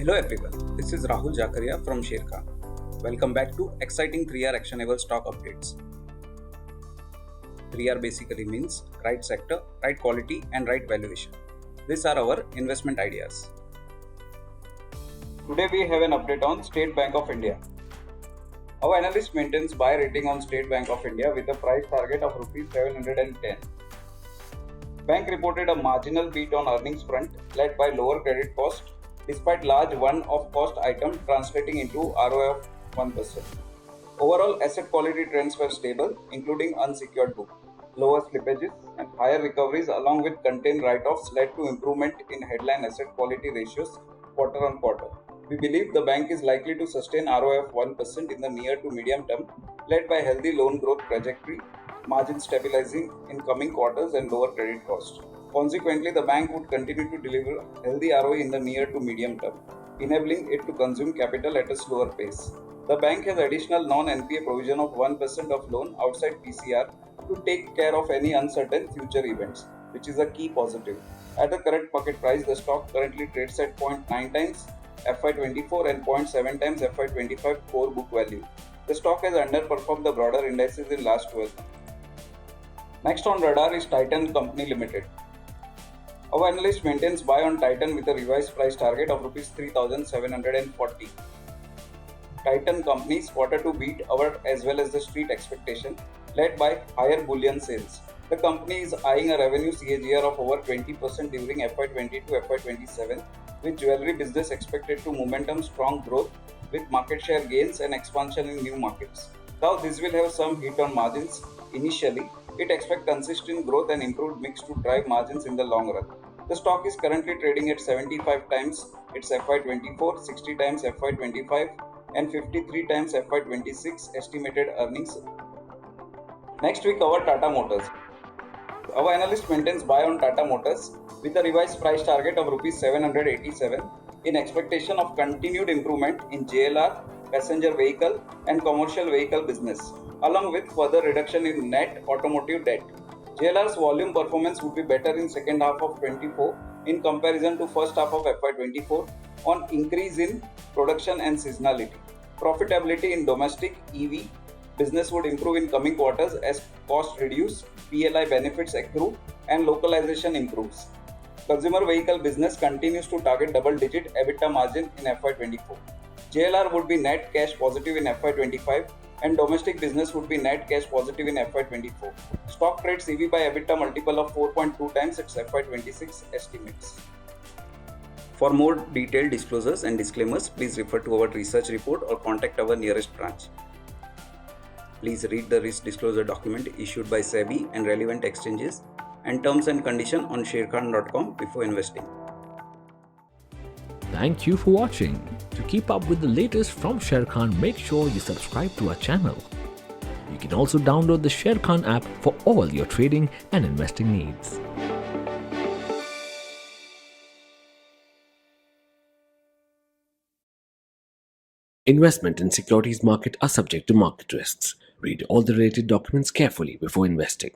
Hello everyone, this is Rahul Jakaria from Sharekhan. Welcome back to exciting 3R actionable stock updates. 3R basically means right sector, right quality and right valuation. These are our investment ideas. Today we have an update on State Bank of India. Our analyst maintains buy rating on State Bank of India with a price target of Rs 710. Bank reported a marginal beat on earnings front led by lower credit cost despite large one-off cost item translating into ROA of 1%. Overall asset quality trends were stable, including unsecured book. Lower slippages and higher recoveries along with contained write-offs led to improvement in headline asset quality ratios quarter on quarter. We believe the bank is likely to sustain ROA of 1% in the near to medium term, led by healthy loan growth trajectory, margin stabilizing in coming quarters and lower credit cost. Consequently, the bank would continue to deliver healthy ROE in the near to medium term, enabling it to consume capital at a slower pace. The bank has additional non-NPA provision of 1% of loan outside PCR to take care of any uncertain future events, which is a key positive. At the current market price, the stock currently trades at 0.9 times FY24 and 0.7 times FY25 core book value. The stock has underperformed the broader indices in last 12 months. Next on radar is Titan Company Limited. Our analyst maintains buy on Titan with a revised price target of Rs 3,740. Titan Company's Q2 beat our as well as the street expectation, led by higher bullion sales. The company is eyeing a revenue CAGR of over 20% during FY20 to FY27, with jewelry business expected to momentum strong growth with market share gains and expansion in new markets. Though this will have some hit on margins initially, it expects consistent growth and improved mix to drive margins in the long run. The stock is currently trading at 75 times its FY24, 60 times FY25 and 53 times FY26 estimated earnings. Next we cover Tata Motors. Our analyst maintains buy on Tata Motors with a revised price target of Rs 787 in expectation of continued improvement in JLR, passenger vehicle and commercial vehicle business, along with further reduction in net automotive debt. JLR's volume performance would be better in second half of 24 in comparison to first half of FY24 on increase in production and seasonality. Profitability in domestic EV business would improve in coming quarters as costs reduce, PLI benefits accrue, and localization improves. Consumer vehicle business continues to target double-digit EBITDA margin in FY24. JLR would be net cash positive in FY25 and domestic business would be net cash positive in FY24. Stock trades EV by EBITDA multiple of 4.2 times its FY26 estimates. For more detailed disclosures and disclaimers, please refer to our research report or contact our nearest branch. Please read the risk disclosure document issued by SEBI and relevant exchanges and terms and conditions on sharekhan.com before investing. Thank you for watching. To keep up with the latest from Sharekhan, make sure you subscribe to our channel. You can also download the Sharekhan app for all your trading and investing needs. Investment in securities market are subject to market risks. Read all the related documents carefully before investing.